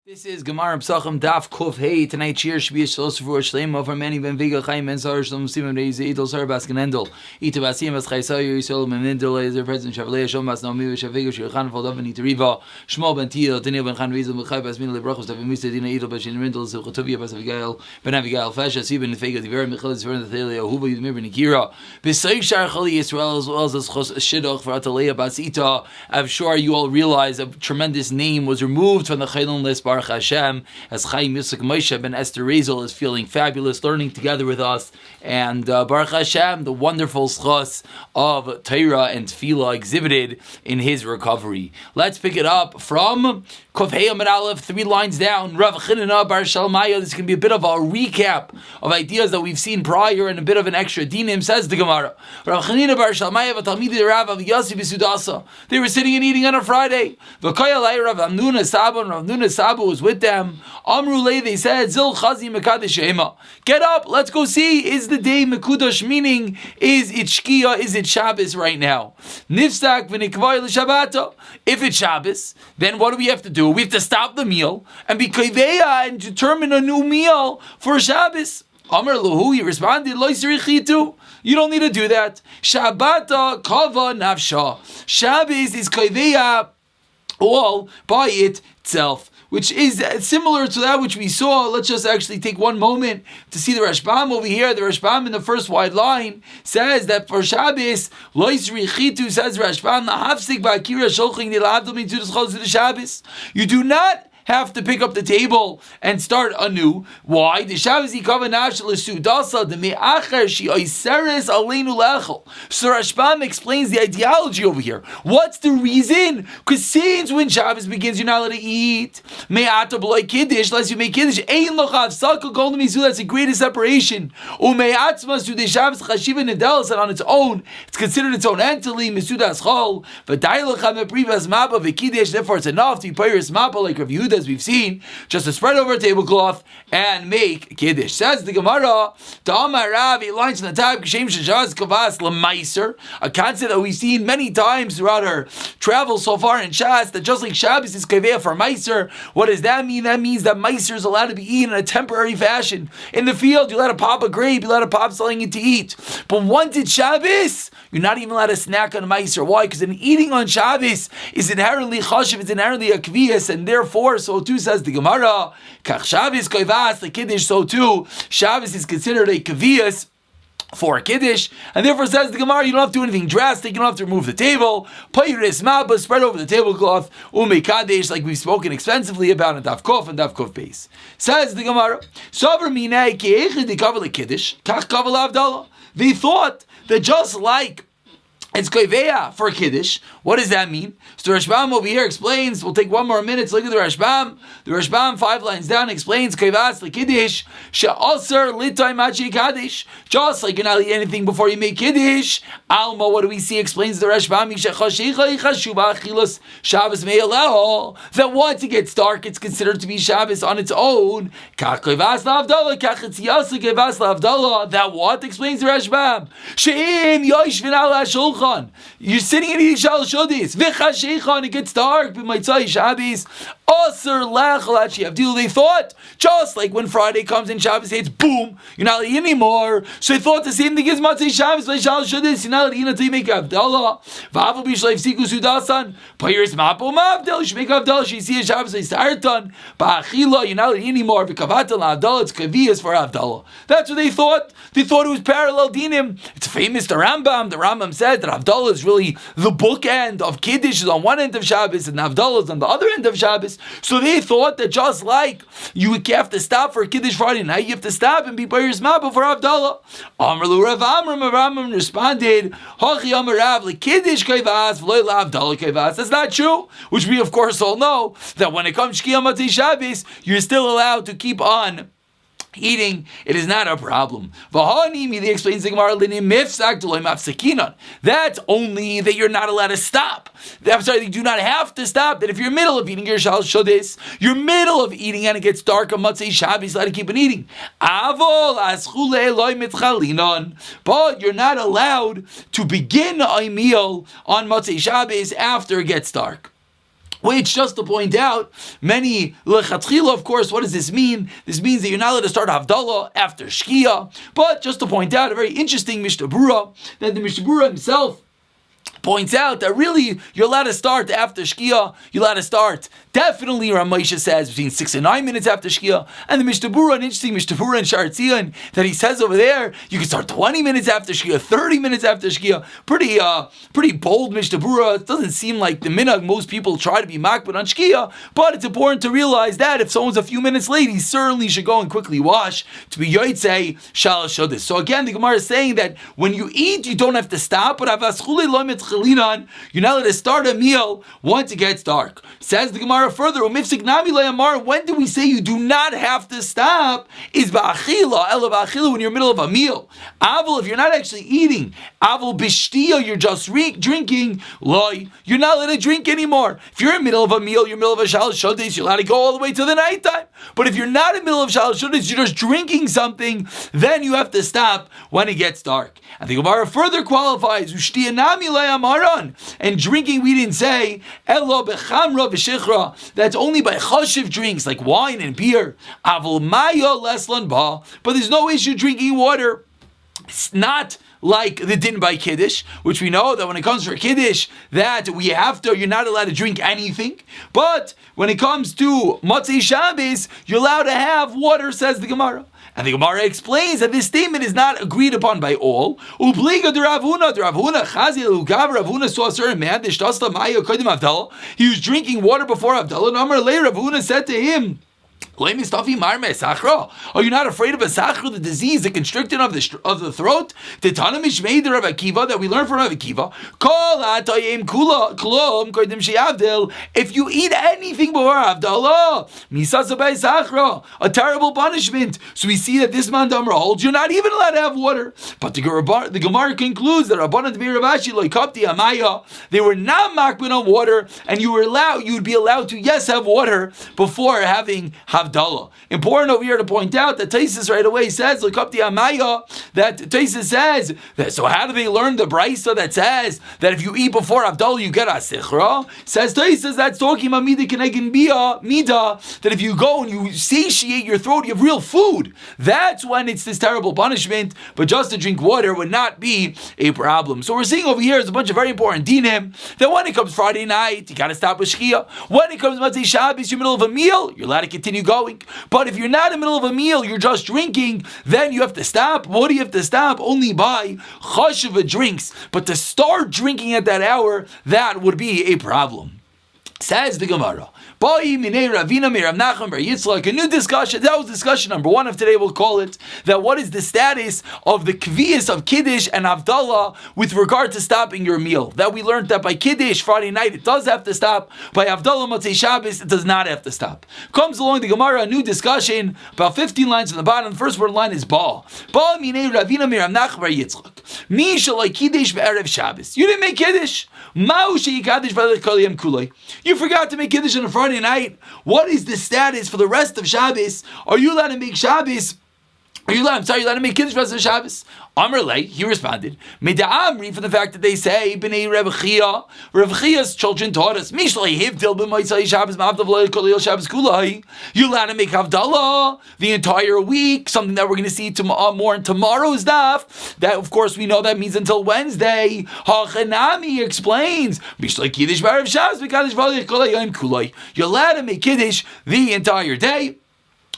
This is Gemara Pesachim Daf Kuf Hey. Tonight's year should be a shlos for Shleim of Armeni Ben Viga Chaim Ben Sar Shalom Simon Reiz Idol Sar Baskin Endel Ita Basim Bas Chaysayu Yisrael Ben Endel Ezer President Shavlei Shalom Bas Naomi Shaviga Shirchan Foldov Ben Itariva Shmuel Ben Tiyel Daniel Ben Chan Reizel Bechai Bas Min Lebrachos Davi Misa Dina Idol Bashin Rindel Zilchatuvia Bas Avigail Ben Avigail Fasha Sibin Fega Diver Michal Zver Nathalia Huva Yudmir Ben Ikira B'Sayik Shar Chali Yisrael as well as Shidduch for Atalea Bas Ita. I'm sure you all realize a tremendous name was removed from the Chayilon list Baruch Hashem. As Chaim Yisuk Moshe ben Esther Rezel is feeling fabulous, learning together with us, and Baruch Hashem, the wonderful schos of Torah and Tefillah exhibited in his recovery. Let's pick it up from Kuf Hey Amud Aleph, 3 lines down. Rav Chanina Bar Shalmaya. This is going to be a bit of a recap of ideas that we've seen prior and a bit of an extra dinim. Says the Gemara. Rav Chanina Bar Shalmaya v'Talmidei Rav Av Yossi b'Sudasa. They were sitting and eating on a Friday. V'Koyalei Rav Amnuna Saba, and Rav Amnuna Saba was with them. Amrulei, they said, Zil Chazi Mekadesh Shema. Get up, let's go see. Is the day Mekudash, meaning is it Shkia, is it Shabbos right now? Nifstak v'nikvay l'Shabbato. If it's Shabbos, then what do we have to do? We have to stop the meal and be koveya and determine a new meal for Shabbos. Amar Lahu, he responded, Lo yisrichitu. You don't need to do that. Shabbata kava nafsha. Shabbos is koveya all by itself, which is similar to that which we saw. Let's just actually take one moment to see the Rashbam over here. The Rashbam in the first wide line says that for Shabbos, Lois Richitu, says Rashbam, Hafsik Ba'akira Sholching Nilavdom into the Shabbos. You do not have to pick up the table and start anew. Why? The Shabbos Yikavanash L'Sudasa the Me'acher Shi Oiseres Aleinu Lechel. So Rashbam explains the ideology over here. What's the reason? Because since when Shabbos begins, you're not allowed to eat. Me'ata B'loi Kiddush, unless you make Kiddush. Ein Lochav Sakal Kol Mizu. That's the greatest separation. Ume'atzmas to the Shabbos Chashiva Nedelis, and on its own, it's considered its own entity. Misudas Chol. V'day Lochav Me'privas Mapa V'Kiddush. Therefore, it's enough to be Peiris Mapa like Rav Yehuda, as we've seen, just to spread over a tablecloth and make Kiddush. Says the Gemara, Ta'amar Rav, 8 lines in the top, Kshem Shajaz Kavas L'Maiser, a concept that we've seen many times throughout our travels so far in Shas, that just like Shabbos is Kaveya for Maiser. What does that mean? That means that Maiser is allowed to be eaten in a temporary fashion. In the field, you let a pop a grape, you let a pop selling it to eat. But once it's Shabbos, you're not even allowed to snack on Maiser. Why? Because an eating on Shabbos is inherently chashiv, it's inherently a kviyas, and therefore, so too says the Gemara, Kach Shabbos koivas, the Kiddush, so too, Shabbos is considered a kviyas for a Kiddush, and therefore says the Gemara, you don't have to do anything drastic, you don't have to remove the table, Pairis Mabba, spread over the tablecloth, Ume Kadesh, like we've spoken extensively about in Daf Kof and Daf Kof Beis. Says the Gemara, Sover Minei Ki'echid Dikaval Kiddush, Kach Kaval Avdallah. They thought that just like it's koiveya for a Kiddush. What does that mean? So the Rashbam over here explains, we'll take one more minute to look at the Rashbam. The Rashbam 5 lines down explains koivas the Kiddush she'aser litay machi Kaddish. Just like you're not eating anything before you make Kiddush. Alma, what do we see? Explains the Rashbam Shabbos me'aleh, that once it gets dark, it's considered to be Shabbos on its own. Kach koivas la'avdallah, kach etziyasa koivas la'avdallah. That what? Explains the Rashbam. She'im yoshvin al ha'shulchan. You're sitting and eating shalosh shodis. V'chasheichon, it gets dark. B'maitzai Shabbos. Aser lechel at she'avdilu. They thought, just like when Friday comes and Shabbos hits, boom, you're not eating anymore. So they thought the same thing as Matzai Shabbos, like shalosh shodis. You're not eating until you make Avdallah. V'avu b'shleif siku sudasan. Payers mapo ma'avdal. You should make Avdallah. She see a Shabbos like Sartan. Ba'achila, you're not eating anymore. V'kavata la'avdallah. It's kaviyas for Avdallah. That's what they thought. They thought it was parallel dinim. It's famous, the Rambam. The Rambam said that Avdallah is really the bookend of Kiddush is on one end of Shabbos and Avdallah is on the other end of Shabbos. So they thought that just like you have to stop for Kiddush Friday night, you have to stop and be Payers Mabba for Avdallah. Amrlu Rav Amram, Amram responded, Hachi Amar Rav, like Kiddush Kaivas, V'loi Avdallah Kaivas. That's not true, which we of course all know, that when it comes Shkia Matzei Shabbos, you're still allowed to keep on eating. It is not a problem. He explains the Gemara, that's only that you're not allowed to stop. I'm sorry, you do not have to stop. That if you're middle of eating your shalosh shodis, you're middle of eating and it gets dark on Matzei Shabbos, allowed to keep on eating. But you're not allowed to begin a meal on Matzei Shabbos after it gets dark. Which, just to point out, many lechatchila, of course, what does this mean? This means that you're not allowed to start Havdalah after Shkia. But just to point out, a very interesting Mishnah Berurah, that the Mishnah Berurah himself points out that really you're allowed to start after Shkia. You're allowed to start, definitely, Ramesha says, between 6 and 9 minutes after Shkia. And the Mishnah Berurah, an interesting Mishnah Berurah in Shar Tzion, that he says over there, you can start 20 minutes after Shkia, 30 minutes after Shkia. Pretty bold Mishnah Berurah. It doesn't seem like the minhag most people try to be makbid on Shkia, but it's important to realize that if someone's a few minutes late, he certainly should go and quickly wash to be yotzei shalosh shodis. So again, the Gemara is saying that when you eat, you don't have to stop, but you're not allowed to start a meal once it gets dark. Says the Gemara further, when do we say you do not have to stop? Is ba'achila, when you're in the middle of a meal. Avil, if you're not actually eating, avil b'shtiya, you're just drinking, loy, you're not allowed to drink anymore. If you're in the middle of a meal, you're in the middle of a shalosh shodis, you're allowed to go all the way to the nighttime. But if you're not in the middle of shalosh shodis, you're just drinking something, then you have to stop when it gets dark. And the Gemara further qualifies, and drinking, we didn't say, elo bechamra v'shichra, that's only by chashiv drinks, like wine and beer. Avol mayo leslan ba, but there's no issue drinking water. It's not like the din by Kiddush, which we know that when it comes for Kiddush, that you're not allowed to drink anything. But when it comes to Motzei Shabbos, you're allowed to have water, says the Gemara. And the Gemara explains that this statement is not agreed upon by all. Ubliga de Ravuna, Chazil Ugav, Ravuna saw a certain man, he was drinking water before Havdalah, and Amar Le, Ravuna said to him, are you not afraid of a sachra, the disease, the constriction of the throat? The Tana Mishmei de Rav Akiva that we learn from Rav Akiva. If you eat anything before Havdalah, a terrible punishment. So we see that this man Damra holds you're not even allowed to have water. But the Gemara concludes that Rabbanan Dvi Ravashi loikapti amaya, they were not makbid on water, and you would be allowed to have water before having Havdalah. Important over here to point out that Taisus right away says, look up the Amaya, that Taisus says, that, so how do they learn the Brisa that says that if you eat before Havdalah you get a Sichra? Says Taisus, that's talking about Mida Kenegin Mida, that if you go and you satiate your throat, you have real food. That's when it's this terrible punishment, but just to drink water would not be a problem. So we're seeing over here is a bunch of very important dinim, that when it comes Friday night, you got to stop with Shkia. When it comes Motzei Shabbos, you're in the middle of a meal, you're allowed to continue going. But if you're not in the middle of a meal, you're just drinking, then you have to stop. What do you have to stop? Only by chashiva drinks. But to start drinking at that hour, that would be a problem. Says the Gemara. A new discussion. That was discussion number 1 of today. We'll call it that. What is the status of the kviyas of Kiddush and Havdalah with regard to stopping your meal? That we learned that by Kiddush Friday night it does have to stop. By Havdalah Motzei Shabbos it does not have to stop. Comes along the Gemara, a new discussion, about 15 lines from the bottom. The first word line is Ba. Ba minei Ravina mir Amnach bar Yitzchak. Mi shalai Kiddush be'erev Shabbos. You didn't make Kiddush. Ma'u she'yikadosh v'alech kol yom kulei. You forgot to make Kiddush on a Friday night. What is the status for the rest of Shabbos? Are you allowed to make Shabbos? You're allowed to make Kiddush for the rest of Shabbos? Amr Lei, he responded, Meda'amri, from the fact that they say, B'nei Reb Chia, Reb Chia's children taught us, Mishlei Hivdil b'motzei Shabbos ma'avdav kolil Shabbos kulai. You're allowed to make Havdalah the entire week, something that we're going to see more in tomorrow's daf. That, of course, we know that means until Wednesday. Hachanami explains, Mishlei Kiddush b'erev Shabbos b'kadosh v'alei kolei yom kulai. You're allowed to make Kiddush the entire day,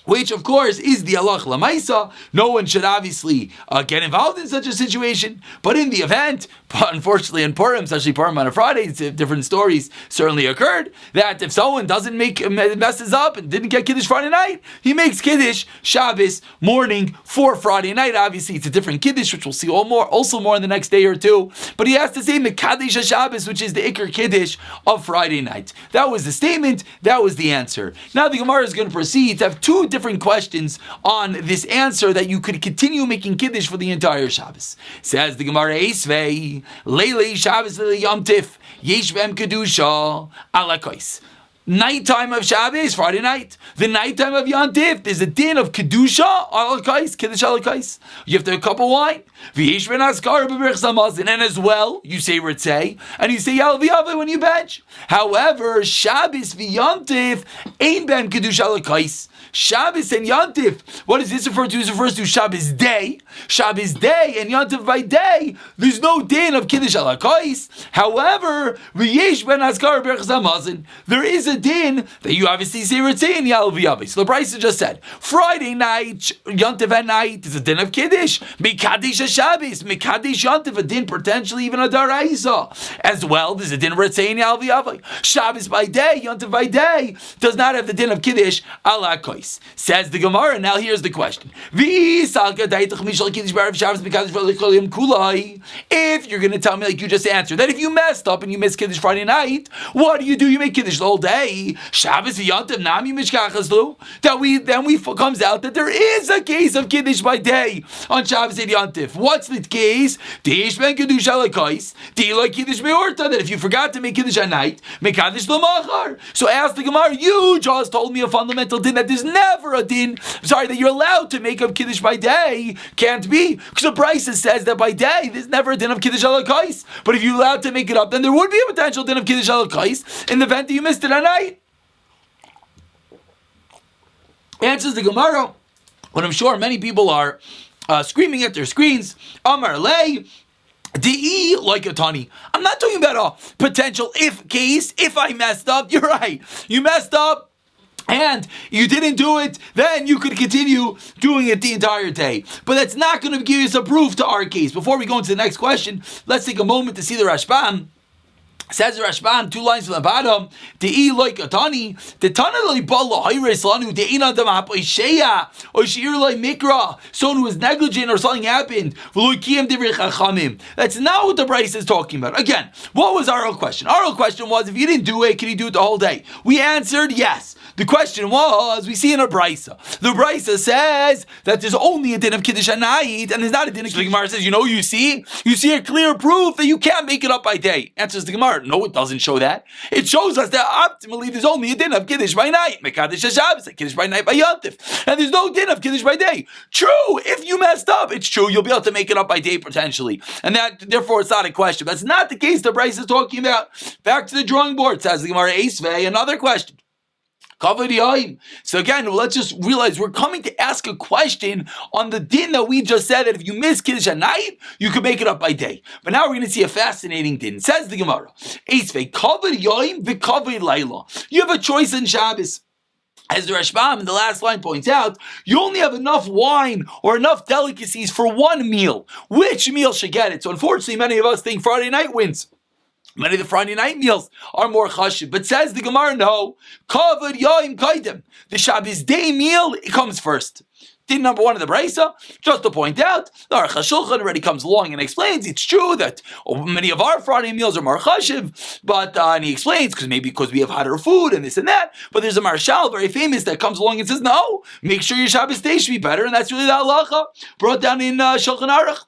which, of course, is the halach lamaisa. No one should obviously get involved in such a situation. But in the event, unfortunately in Purim, especially Purim on a Friday, different stories certainly occurred, that if someone messes up and didn't get Kiddush Friday night, he makes Kiddush Shabbos morning for Friday night. Obviously, it's a different Kiddush, which we'll see also more in the next day or two. But he has to say Mekadesh Shabbos, which is the Iker Kiddush of Friday night. That was the statement. That was the answer. Now the Gemara is going to proceed to have two different questions on this answer that you could continue making Kiddush for the entire Shabbos. Says the Gemara, Eisvei, Leilei Shabbos Yom Tif, Yesh V'em Kedusha, Alakos. Nighttime of Shabbos, Friday night. The nighttime of Yantif, there's a din of Kedusha, Alakais, Kiddush Alakais. You have to have a cup of wine. And as well, you say Ritzei, and you say Yalviyave when you bench. However, Shabbos v'Yantif ain't ben Kiddush Alakais. Shabbos and Yantif. What does this refer to? This refers to Shabbos day. Shabbos day and Yantif by day. There's no din of Kiddush Alakais. However, V'yesh ben Azkar Berch Zamazin. There is a din that you obviously say Ritzei and Yalviyave. So the Brisa just said, Friday night, Yantif at night, is a din of Kiddush. Mikadish Shabbos, Mikadish Yantif, a din potentially even a Daraisa. As well, there's a din of Ritzei and Yalviyave. Shabbos by day, Yantif by day, does not have the din of Kiddush Alakais. Says the Gemara. Now here's the question: If you're going to tell me, like you just answered, that if you messed up and you missed Kiddush Friday night, what do? You make Kiddush the whole day. Shabbos v'Yantiv nami mishkachaslu. Then we comes out that there is a case of Kiddush by day on Shabbos and Yantiv. What's the case? Deish ben Kiddush alakais. Deiloi Kiddush meorta. That if you forgot to make Kiddush at night, make Kiddush l'machar. So ask the Gemara. You just told me a fundamental din that there's never a din, that you're allowed to make up Kiddush by day. Can't be. Because the Brisa says that by day, there's never a din of Kiddush alakais. But if you're allowed to make it up, then there would be a potential din of Kiddush alakais in the event that you missed it at night. Answers the Gemara, when I'm sure many people are screaming at their screens, Amar Lei, D.E. like a tani. I'm not talking about a potential if case. If I messed up, you're right. You messed up, and you didn't do it, then you could continue doing it the entire day. But that's not going to give us a proof to our case. Before we go into the next question, let's take a moment to see the Rashbam. Says the Rashbam, 2 lines from the bottom, De'i like atani, the Tana like bala hayres lanu, de'ina damap oisheya, oishir like mikra, someone who was negligent or something happened, v'loikiyem divrei chachamim. That's not what the Bryce is talking about. Again, what was our question? Our question was, if you didn't do it, can you do it the whole day? We answered yes. The question was, we see in a Brisa. The Brisa says that there's only a din of Kiddush at night, and there's not a din of Kiddush. The Gemara says, you see a clear proof that you can't make it up by day. Answers the Gemara, no, it doesn't show that. It shows us that optimally there's only a din of Kiddush by night. Mekadesh Shabbos, Kiddush by night by Yantif. And there's no din of Kiddush by day. True, if you messed up, it's true, you'll be able to make it up by day potentially. And that, therefore, it's not a question. That's not the case the Brisa is talking about. Back to the drawing board, says the Gemara Esvei, another question. So again, let's just realize we're coming to ask a question on the din that we just said that if you miss Kiddush at night, you can make it up by day. But now we're going to see a fascinating din. Says the Gemara, you have a choice in Shabbos. As the Rashbam in the last line points out, you only have enough wine or enough delicacies for one meal. Which meal should get it? So unfortunately, many of us think Friday night wins. Many of the Friday night meals are more chashiv. But says the Gemara, no. Kavod yaim kaidem. The Shabbos day meal, it comes first. Din number 1 of the Brisa, just to point out, the Aruch HaShulchan already comes along and explains it's true that many of our Friday meals are more chashiv, but and he explains because we have hotter food and this and that. But there's a Marshal, very famous, that comes along and says, no, make sure your Shabbos day should be better, and that's really the halacha brought down in Shulchan Aruch.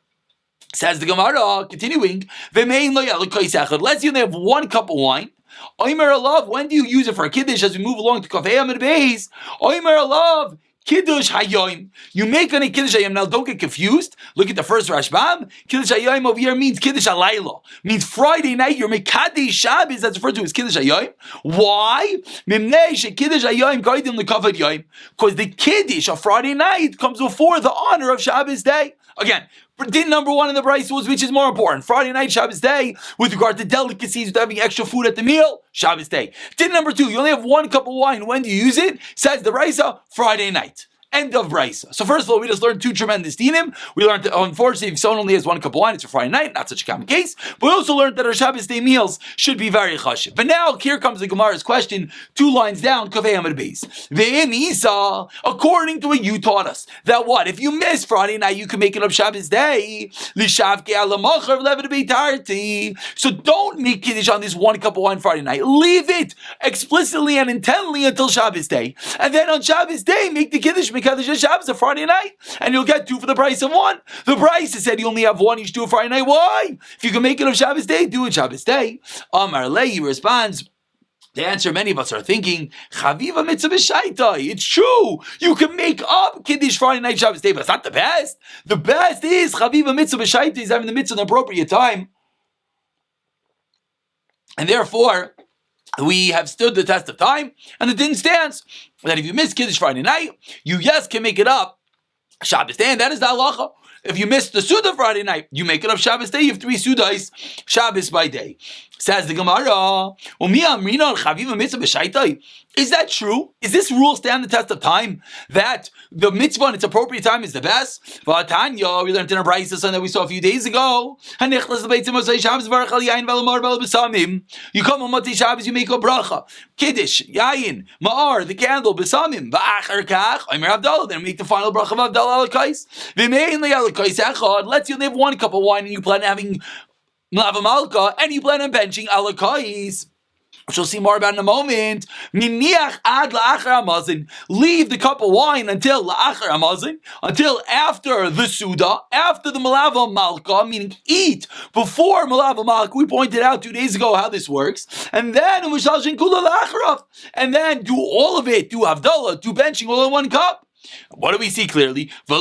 Says the Gemara, continuing, let's say they have 1 cup of wine. Oimer alav, when do you use it for a kiddush as we move along to Kafei Amid Beis? Oimer alav, Kiddush Hayoim. You make on a Kiddush Hayoim. Now don't get confused. Look at the first Rashbam. Kiddush Hayoim over here means Kiddush Halayla. Means Friday night, you're Mekadesh Shabbos, that's referred to as Kiddush Hayoim. Why? Kiddush Hayoim Gaidim Lekavod Yoim. Because the Kiddush of Friday night comes before the honor of Shabbos day. Again, din number 1 in the Brisa was which is more important, Friday night, Shabbos day, with regard to delicacies, with having extra food at the meal, Shabbos day. Din number 2, you only have 1 cup of wine. When do you use it? Says the Brisa, Friday night. End of Brisa. So first of all, we just learned 2 tremendous dinim. We learned that, unfortunately, if someone only has 1 cup of wine, it's a Friday night, not such a common case. But we also learned that our Shabbos day meals should be very chashiv. But now, here comes the Gemara's question, 2 lines down, Kavei Amid Beis. Ve'im Isa, according to what you taught us, that what? If you miss Friday night, you can make it up Shabbos day. So don't make Kiddush on this 1 cup of wine Friday night. Leave it explicitly and intently until Shabbos day. And then on Shabbos day, make the Kiddush, Kiddush Shabbos a Friday night, and you'll get 2 for the price of 1. The price said you only have 1, you should do a Friday night. Why? If you can make it on Shabbos day, do it Shabbos day. Amar Lei responds, The answer many of us are thinking, Chaviva mitzvah b'shaitai. It's true. You can make up Kiddush Friday night, Shabbos day, but it's not the best. The best is Chaviva mitzvah b'shaitai, is having the mitzvah in the appropriate time. And therefore, we have stood the test of time, and the din stands that if you miss Kiddush Friday night, you can make it up Shabbos day, and that is the halacha. If you miss the Suda Friday night, you make it up Shabbos day. You have 3 Sudas Shabbos by day. Says the Gemara, is that true? Is this rule stand the test of time? That the mitzvah in its appropriate time is the best? We learned in a brayso that we saw a few days ago. You come on Motzei Shabbos, you make a bracha. Kiddush, yayin, ma'ar, the candle, besamim, then make the final bracha of Avdallah al-Kais. Let's you only have 1 cup of wine and you plan on having Mlava Malka, and you plan on benching alakais, which we'll see more about in a moment. Miniach ad la'achar hamazon. Leave the cup of wine until la'achar hamazon, until after the Suda, after the Mlava Malka, meaning eat before Mlava Malka. We pointed out 2 days ago how this works. And then, and then do all of it, do Havdalah, do benching all in 1 cup. What do we see clearly? We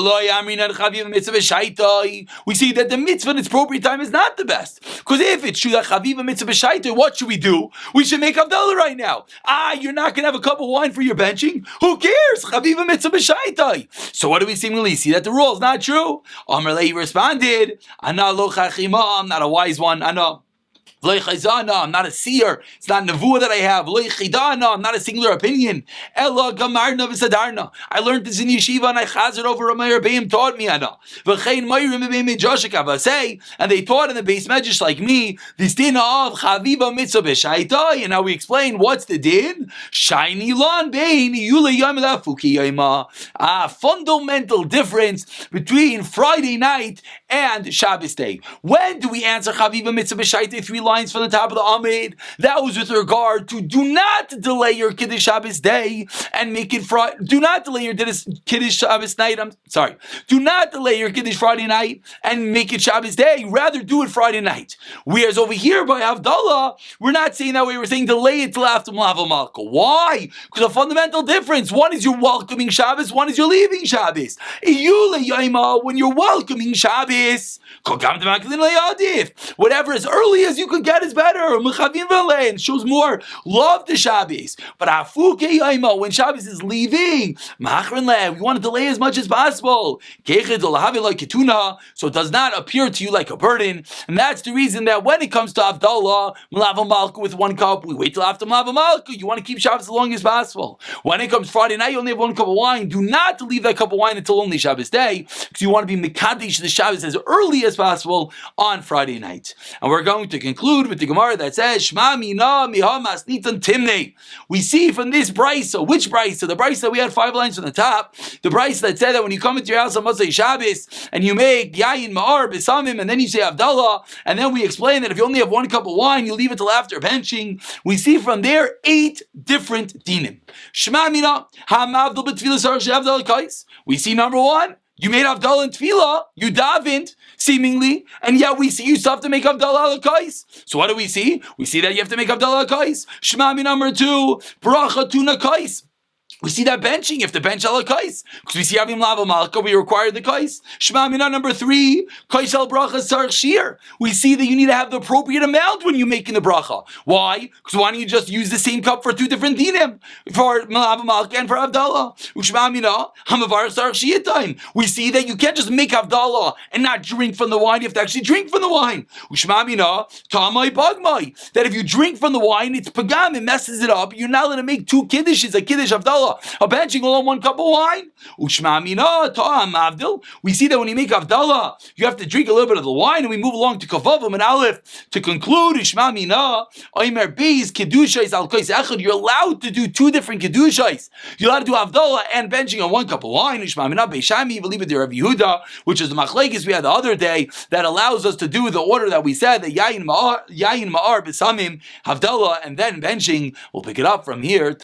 see that the mitzvah in its appropriate time is not the best. Because if it's true that chaviva mitzvah b'shaita, what should we do? We should make Havdalah right now. You're not going to have a cup of wine for your benching? Who cares? Chaviva mitzvah b'shaita. So what do we seemingly see? That the rule is not true. Amar Lehi responded, Ana lo chachima, I'm not a wise one. Ana. I'm not a seer. It's not nevuah that I have. I'm not a singular opinion. I learned this in yeshiva and I chazed over Ramay Rebbeim taught me. And they taught in the base medrash like me this din of chaviva mitzvah b'shaitai. And now we explain what's the din. Shiny lan bein yule yom lafuki yoma. Fundamental difference between Friday night and Shabbos day. When do we answer chaviva mitzvah b'shaitai? 3 lines from the top of the Amid. That was with regard to do not delay your Kiddush Shabbos day and make it Friday. Do not delay your Kiddush Shabbos night. Do not delay your Kiddush Friday night and make it Shabbos day. Rather do it Friday night. Whereas over here by Havdalah, we're not saying that way. We're saying delay it till after Mlava Malka. Why? Because a fundamental difference. One is you're welcoming Shabbos. One is you're leaving Shabbos. When you're welcoming Shabbos, whatever as early as you could get is better. And shows more love to Shabbos. But when Shabbos is leaving, we want to delay as much as possible. So it does not appear to you like a burden. And that's the reason that when it comes to Havdalah, Mlava Malka with 1 cup, we wait till after Mlava Malka. You want to keep Shabbos as long as possible. When it comes Friday night, you only have 1 cup of wine. Do not leave that cup of wine until only Shabbos day, because you want to be Mekadesh the Shabbos as early as possible on Friday night. And we're going to conclude with the Gemara that says, Shma mina miha masnitan timnei. We see from this brayso, which brayso? The brayso we had 5 lines from the top. The brayso that said that when you come into your house on Motzei Shabbos and you make yayin ma'ar besamim and then you say Havdalah, and then we explain that if you only have 1 cup of wine, you leave it till after benching. We see from there 8 different dinim. Shma mina hamavdal betfilas arach Havdalah kais. We see number 1. You made Havdalah and Tefillah, you davened, seemingly, and yet we see you still have to make Havdalah al-Kais. So what do we see? We see that you have to make Havdalah al-Kais. Shema number 2, Bracha Tuna Kais. We see that benching, you have to bench al kais. Because we see having lava malka, we require the kais. Shema mina number 3, kais al bracha sarch shir. We see that you need to have the appropriate amount when you're making the bracha. Why? Because why don't you just use the same cup for 2 different dinim? For lava malka and for Havdalah. Shema mina hamavar sarch shir time. We see that you can't just make Havdalah and not drink from the wine, you have to actually drink from the wine. Shema mina tamai bagmai. That if you drink from the wine, it's pagam, it messes it up. You're not allowed to make 2 kiddushes, a kiddush Havdalah, a benching all on 1 cup of wine. Ushma mina ta'am avdil. We see that when you make Havdalah, you have to drink a little bit of the wine, and we move along to Kavavim and Aleph to conclude. Ushma mina Omer Beis Kedushais al Kais Echad. You're allowed to do 2 different Kedushais. You're allowed to do Havdalah and benching on 1 cup of wine. Ushma mina Beishami, believe it, Rabbi Yehuda, which is the machlekes we had the other day, that allows us to do the order that we said, that Yayin Ma'ar Besamim Havdalah and then benching. We'll pick it up from here.